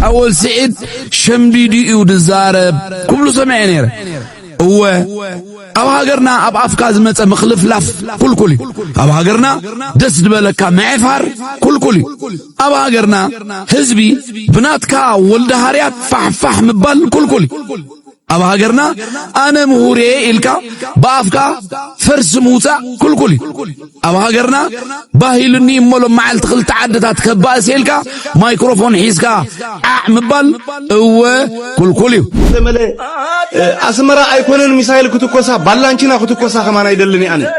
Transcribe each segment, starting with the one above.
أول سعيد شمديدي ودزارب كله سمع نيره هو أبو هاجرنا أب أفكاز مت مخلف لف كل أبو هاجرنا دست بالك معفر كل أبو هاجرنا حزبي بناتك ولد هاريات فح مبال كل أبو هاجرنا أنا مهوري إلك بافكا فرس موسى كل أبو هاجرنا باهيلني مولو معل تخل تعددات كباس إلك مايكروفون حيسكا مبال هو كل أسمرا أيكونن ميسايل كتوكوسا بالانشينا كتوكوسا كمان يدلني أنا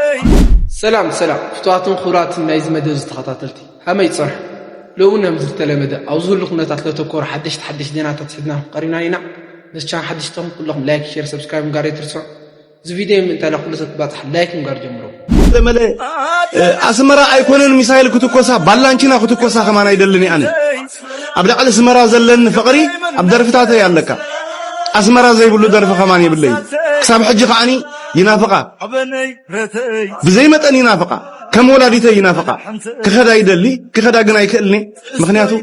سلام فتواتن خورات نايز مدرز تخطاتلتي هما يتصرح لو إنهم زرتلمده أو زول لكم تطلعوا حدش دينا تتصدنا قريناينا بس كان حدشتهم كلهم لايك شير سبسكرايب مقاري ترسل زي فيديو من تلا كل ستباطح لايك مقاري جمرو أسمرا أيكونن ميسايل كتوكوسا بالانشينا كتوكوسا كمان يدلني أنا أبدأ على أسمرا زلن فقري أبدأ رفتاته يالك أسمرا زي بلو درف خماني بالله كساب حج خاني ينافقا بزي متن ينافقا كم ولاديته ينافقا كخدا يدلي كخدا جنا يكلني مخنياتو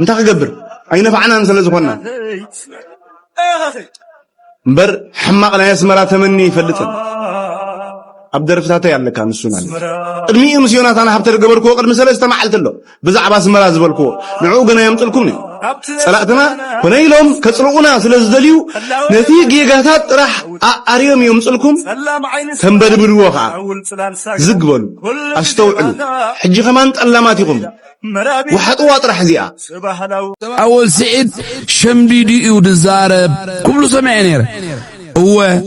متاخبر أين فعنا نزل زخنا بر حمقنا يسمرا تمني فلتن أبدر فتاته يالك عن السنة المية مسيونات أنا حبتر قبر كو قد مسألة استمعت له بزعب اسمرا زبالكو نعوقنا يمطلكمني صلاتنا كنيلهم كسرقنا سلازدليو نتيجة جهات راح أريم يمطلكم تنبربر وقع زقبل أستوعب حجي كمان تألماتكم وحطوا أطرح زيا أول سعيد شمديدي ودزارب كله سمع نيره هو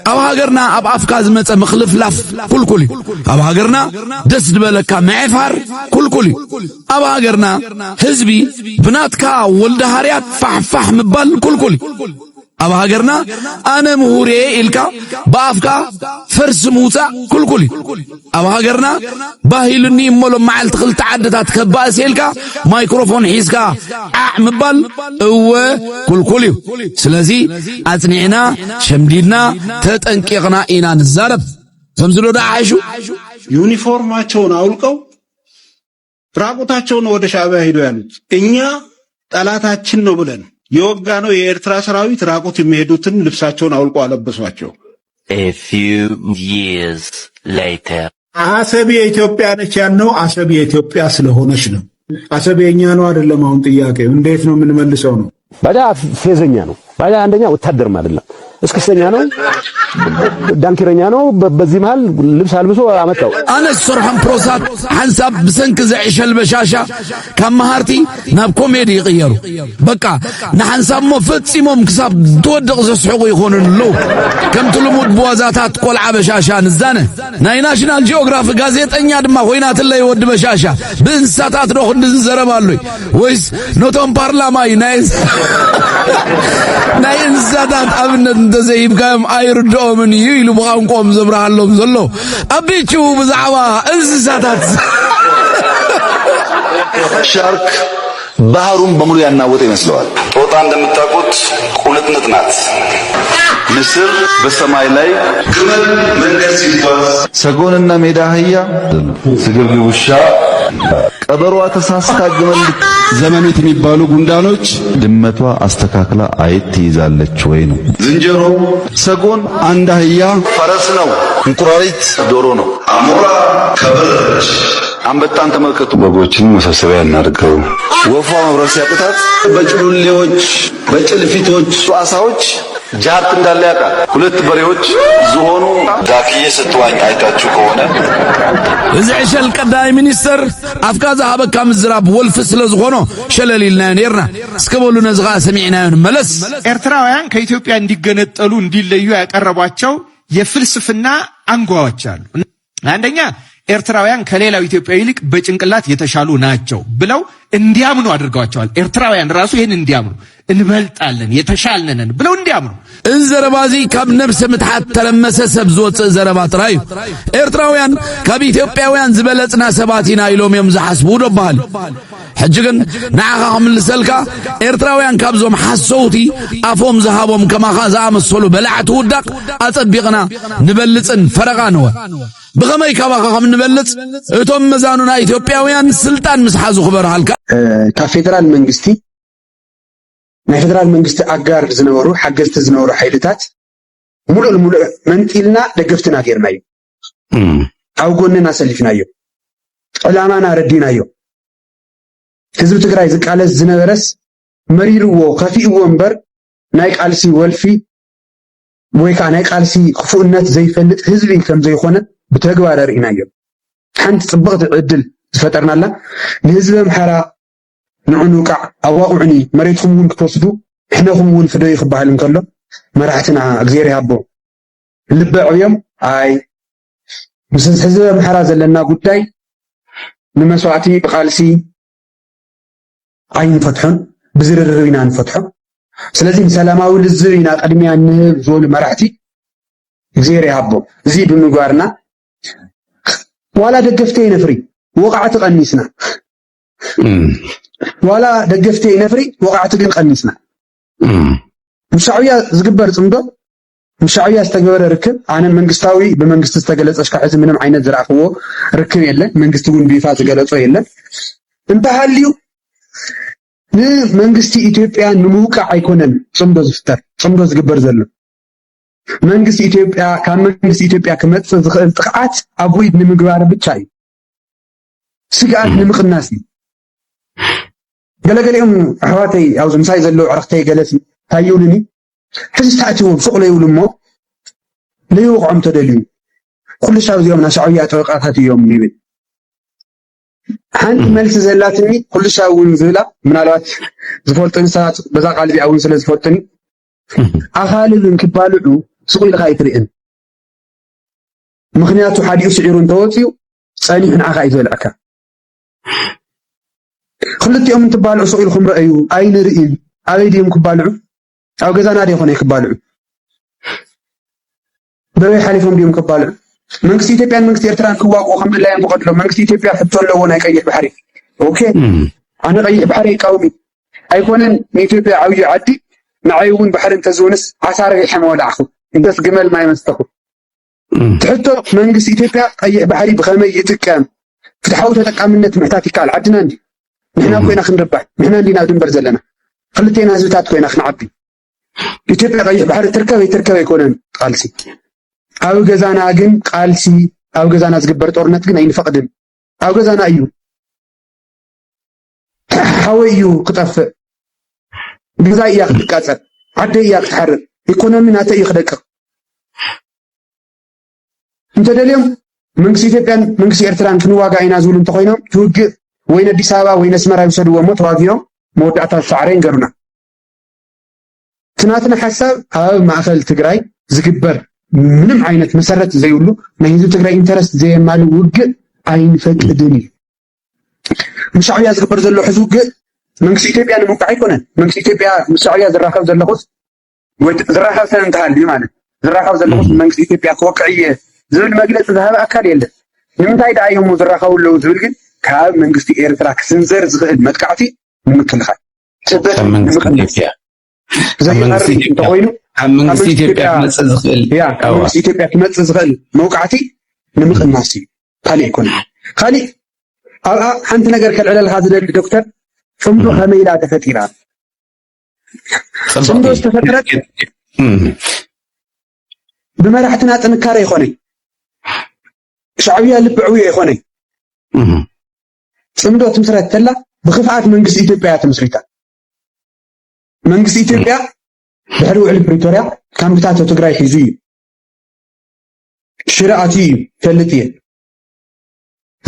أبو هاجرنا أب أفكاز مت مخلف لف كل أبو هاجرنا دست بالك معفر كل أبو هاجرنا حزبي بناتك ولد هاريات فح مبال كل أبو هاجرنا أنا مهوري إلك بافكا فرس موسى كل أبو هاجرنا باهيلني مولو معل تخل تعددات كباس إلك مايكروفون حيسكا مبال هو كل سلازي أتنعنا شمديدنا تتنكيغنا إنا نزارب فمزلو دا عايشو ዩኒፎርማቸውን አውልቀው ራቁታቸውን ወደ ሻዕቢያ ሄዱ ያሉት እኛ ጠላታችን ነው ብለን የወጋ ነው የኤርትራ ሰራዊት ራቁት የሚሄዱትን ልብሳቸውን አውልቆ አለበሷቸው። A few years later አሰብ የኢትዮጵያ ነች ያልነው አሰብ የኢትዮጵያ ስለሆነች ነው። አሰብ የኛ ነው አይደለም። አሁን ጥያቄው እንዴት ነው የምንመልሰው ነው። ባዳ ፌዘኛ ነው። ባዳ አንደኛ ወታደርም አይደለም፣ እስክስተኛ ነው፣ ዳንኪረኛ ነው። በዚህ መሃል ልብስ አልብሶ አመጣው። أنا الصرحم بروسات حنساب بسنك زعيش البشاشة كم مهارتي ناب كوميدي يغيروا بقى نحنساب مفتسي مكساب تودق زسحقو يخونن اللو كم تلمود بوازاتات قول عبشاشة نزانة ناي ناشنال جيوغرافي غازيت انيا دما خوينات اللي يود بشاشة بنساتات روح نزرم اللوي ويس نوتون بارلاماي نايز ناي نزاتات أبنت انتزيب كام ايردو من يلو بغاون قوم زبرها اللهم زلو أبيتشو بزعوا انزاتات ሻርክ ባህሩን በሙሉ ያናወጠ ይመስለዋል። ጦጣ እንደምታውቁት ቁልጥንጥ ናት። ንስር በሰማይ ላይ ግመል መንገድ ሲጓዝ ሰጎንና ሜዳ አህያ ስግብግብ ውሻ ቀበሯ ተሳስታ ግመል ዘመኑት የሚባሉ ጉንዳኖች ድመቷ አስተካክላ አይት ትይዛለች ወይ ነው። ዝንጀሮ ሰጎን አንድ አህያ ፈረስ ነው። እንቁራሪት ዶሮ ነው። አሞራ ከበረች። አንበጣን ተመልከቱ። በጎችን መሰብሰቢያ እናድርገው። ወፏ መብረር ሲያቅታት በጭሉሌዎች በጭልፊቶች አሳዎች ጃርት እንዳለ ያውቃል። ሁለት በሬዎች ዝሆኑ ዳክዬ ስትዋኝ አይታችሁ ከሆነ እዚዕሽ القداي ሚኒስተር አፍካዛ ሀበካ ምዝራብ ወልፍ ስለዝሆኖ ሸለሊልና ነርና እስከበሉ ነዝጋ ሰሚዕናን መለስ ኤርትራውያን ከኢትዮጵያ እንዲገነጠሉ እንዲለዩ ያቀረቧቸው የፍልስፍና አንጓዎች አሉ። አንደኛ ኤርትራውያን ከሌላው ኢትዮጵያዊ ይልቅ በጭንቅላት የተሻሉ ናቸው ብለው እንዲያምኑ አድርገዋቸዋል። ኤርትራውያን ራሱ ይሄን እንዲያምኑ እንበልጣለን የተሻልነን ብለው እንዲያምኑ እንዘረባዚ ካብ ነፍስ ምትሐት ተለመሰ ሰብ ዝወፅእ ዘረባ ጥራዩ ኤርትራውያን ካብ ኢትዮጵያውያን ዝበለጽና ሰባቲና ኢሎም እዮም ዝሓስቡ ደባሃል። ሕጂ ግን ንዓኻ ከምልሰልካ ኤርትራውያን ካብዞም ሓሰውቲ ኣፎም ዝሃቦም ከማኻ ዝኣመሰሉ በላዕቲ ውዳቕ ኣጸቢቕና ንበልጽን ፈረቓ ነወ ብኸመይ ካባኻ ከም ንበልጽ እቶም መዛኑና ኢትዮጵያውያን ስልጣን ምስ ሓዙ ክበርሃልካ كفدرال منجستي ናይ ፌደራል መንግስቲ አጋር ዝነበሩ ሓገዝቲ ዝነበሩ ሓይልታት ሙሉእ ሙሉእ መንጢልና ደገፍትና ጌርናዮ ኣብ ጎንና ሰሊፍናዮ ዕላማና ረዲናዮ ህዝቢ ትግራይ ዝቃለስ ዝነበረስ መሪርዎ ከፊእዎ እምበር ናይ ቃልሲ ወልፊ ወይ ከዓ ናይ ቃልሲ ክፉእነት ዘይፈልጥ ህዝቢ ከም ዘይኾነ ብተግባር ርኢናዮ ሓንቲ ጽብቕቲ ዕድል ዝፈጠርናላ ንህዝቢ ምሓራ ንዑኑቃ ኣዋቁዕኒ መሬትኩም እውን ክትወስዱ እሕነኩም እውን ፍደይ ክባሃል እንከሎ መራሕትና እግዚአብሔር ይሃቦ ልበዕዮም ኣይ ምስ ህዝቢ ምሓራ ዘለና ጉዳይ ንመስዋዕቲ ብቃልሲ ኣይንፈትሖን ብዝርርብ ኢና ንፈትሖ ስለዚ ሰላማዊ ልዝብ ኢና ቅድሚያ ንህብ ዝበሉ መራሕቲ እግዚአብሔር ይሃቦ እዚ ብምግባርና ዋላ ደገፍተይ ነፍሪ ወቃዕቲ ቀኒስና ولا دقفتي نفري وقعت ግን ቀኒስና ምሻዕያ ዝግበር ጽምዶ ምሻዕያ ዝተገበረ ርክብ ኣነ መንግስታዊ በመንግስት ዝተገለጸሽ ካሕዚ ምንም ዓይነት ዝራኽዎ ርክብ የለን መንግስት እውን ቢፋ ዝገለጾ የለን እንተሃልዩ ንመንግስቲ ኢትዮጵያ ንምውቃዕ ኣይኮነን ጽምዶ ዝፍጠር ጽምዶ ዝግበር ዘሎ መንግስቲ ኢትዮጵያ ካብ መንግስቲ ኢትዮጵያ ክመጽእ ዝኽእል ጥቕዓት ኣብ ወይድ ንምግባር ብቻ እዩ ስጋት ንምቕናስ እዩ ገለገሊኦም ኣሕዋተይ ኣብ ዝምሳይ ዘለዉ ዕረኽተይ ገለሲ ታይውልኒ ሕዚ ተኣትዎም ሱቕ ለይብሉ እሞ ለይወቕዖም ተደልዩ ኩሉ ሻብ እዚኦም ናይ ሻዕብያ ጠበቃታት እዮም ይብል ሓንቲ መልሲ ዘላትኒ ኩሉ ሻብ እውን ዝብላ ምናልባት ዝፈልጡኒ ሰባት በዛ ቃል እዚኣ እውን ስለ ዝፈልጡኒ ኣኻልብ እንክባልዑ ሱቕ ኢልካ ኣይትርእን ምክንያቱ ሓዲኡ ስዒሩ እንተወፅዩ ፀኒሑ ንዓኻ እዩ ዝበልዐካ ክልቲኦም እንትባልዑ ሱቕ ኢልኩም ረአዩ ኣይንርእን ኣበይ ድዮም ክባልዑ ኣብ ገዛና ዲኾነ ክባልዑ በበይ ሓሊፎም ድዮም ክባልዑ መንግስቲ ኢትዮጵያን መንግስቲ ኤርትራን ክዋቅዑ ከም ድላዮም ብቀድሎም መንግስቲ ኢትዮጵያ ሕቶ ኣለዎ ናይ ቀይሕ ባሕሪ ኦኬ ኣነ ቀይሕ ባሕሪ ይቃወሚ ኣይኮነን ንኢትዮጵያ ዓብዪ ዓዲ ንዓይ እውን ባሕሪ እንተዝውንስ ዓሳር ሪሐ መወላዕኹ እንደስ ግመል ማይ መስተኹ ትሕቶ መንግስቲ ኢትዮጵያ ቀይሕ ባሕሪ ብኸመይ ይጥቀም ፍትሓዊ ተጠቃምነት ምሕታት ይከኣል ዓድና እንዲ ንሕና ኮይና ክንርባሕ ንሕና እንዲና ድንበር ዘለና ክልቴና ህዝብታት ኮይና ክንዓቢ ኢትዮጵያ ቀይሕ ባሕሪ ትርከብ ኣይትርከብ ኣይኮነን ቃልሲ ኣብ ገዛና ግን ቃልሲ ኣብ ገዛና ዝግበር ጦርነት ግን ኣይንፈቅድን ኣብ ገዛና እዩ ሓወይ እዩ ክጠፍእ ገዛ እያ ክትቃፀል ዓደይ እያ ክትሓርር ኢኮኖሚ ናተ እዩ ክደቅቕ እንተደልዮም መንግስቲ ኢትዮጵያን መንግስቲ ኤርትራን ክንዋጋእ ኢና ዝብሉ እንተኮይኖም ትውግእ ወይ ኣዲስ ኣበባ ወይ ኣስመራ ይውሰድዎ እሞ ተዋጊኦም መወዳእታ ሳዕረ ይንገሩና ትናትና ሓሳብ ኣብ ማእከል ትግራይ ዝግበር ምንም ዓይነት መሰረት ዘይብሉ ናይ ህዝቢ ትግራይ ኢንተረስት ዘየማል ውግእ ኣይንፈቅድን እዩ ምሻዕብያ ዝግበር ዘሎ ሕዚ ውግእ መንግስቲ ኢትዮጵያ ንምውቃዕ ኣይኮነን መንግስቲ ኢትዮጵያ ምሻዕብያ ዝራኸብ ዘለኹስ ወይ ዝራኸብ ሰብ እንተሃልዩ ማለት ዝራኸብ ዘለኹስ መንግስቲ ኢትዮጵያ ክወቅዕ እየ ዝብል መግለፂ ዝሃበ ኣካል የለን ንምንታይ ደኣ እዮም ዝራኸቡ ኣለዉ ዝብል ግን ካብ መንግስቲ ኤርትራ ክስንዘር ዝኽእል መጥቃዕቲ ንምክልኻል ጽበት ንምቅናስ ዘይቀርብ እንተኮይኑ ኣብ መንግስቲ ኢትዮጵያ ክመጽእ ዝኽእል ኣብ መንግስቲ ኢትዮጵያ ክመጽእ ዝኽእል መውቃዕቲ ንምቅናስ እዩ ካሊእ ኣይኮነን ካሊእ ኣብኣ ሓንቲ ነገር ከልዕለልካ ዝደሊ ዶክተር ጽምዶ ከመይ ኢላ ተፈጢራ ጽምዶ ዝተፈጥረት ብመራሕትና ጥንካረ ይኾነይ ሻዕብያ ልብዕውዮ ይኾነይ ጽምዶ ትምስረት ተላ ብኽፍኣት መንግስቲ ኢትዮጵያ ተመስሪታ መንግስቲ ኢትዮጵያ ድሕሪ ውዕሊ ፕሪቶርያ ካምፕታት ትግራይ ሒዙ እዩ ሽረ ኣትዩ እዩ ፈልጥ እየ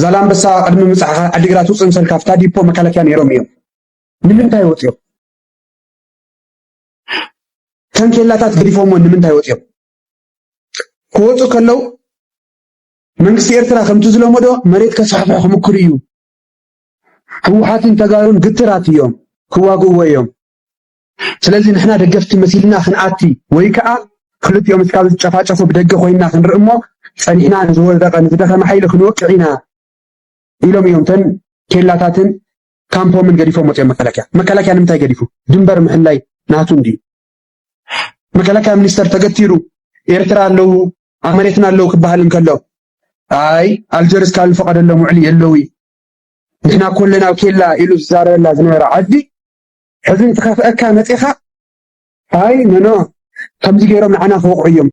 ዛላምበሳ ቅድሚ ምፅሓኻ ዓዲግራት ውፅእ ምሰል ካፍታ ዲፖ መከላከያ ነይሮም እዮም ንምንታይ ወፅዮም ታንኬላታት ገዲፎሞ ንምንታይ ወፅዮም ክወፁ ከለው መንግስቲ ኤርትራ ከምቲ ዝለመዶ መሬት ከስፋሕፍሑ ክምክሩ እዩ ህወሓትን ተጋሩን ግትራት እዮም ክዋግእዎ እዮም ስለዚ ንሕና ደገፍቲ መሲልና ክንኣቲ ወይ ከዓ ክልቲኦም እስካብ ዝጨፋጨፉ ብደገ ኮይና ክንርኢ እሞ ፀኒሕና ንዝወደቐ ንዝደኸመ ሓይሊ ክንወቅዕ ኢና ኢሎም እዮም ተን ኬላታትን ካምፖምን ገዲፎም ወፅኦም መከላከያ ንምንታይ ገዲፉ ድንበር ምሕላይ ናቱ እንድዩ መከላከያ ሚኒስተር ተገቲሩ ኤርትራ ኣለዉ ኣብ መሬትና ኣለዉ ክበሃል እንከሎ ኣይ ኣልጀርስ ካብ ዝፈቐደሎም ውዕሊ የለዊ نحنا كلنا وكلا إلو الزارة لا زنورة عدي حزن تخاف أكا نتيخا هاي منو كم زي غيرهم معنا فوق عيوم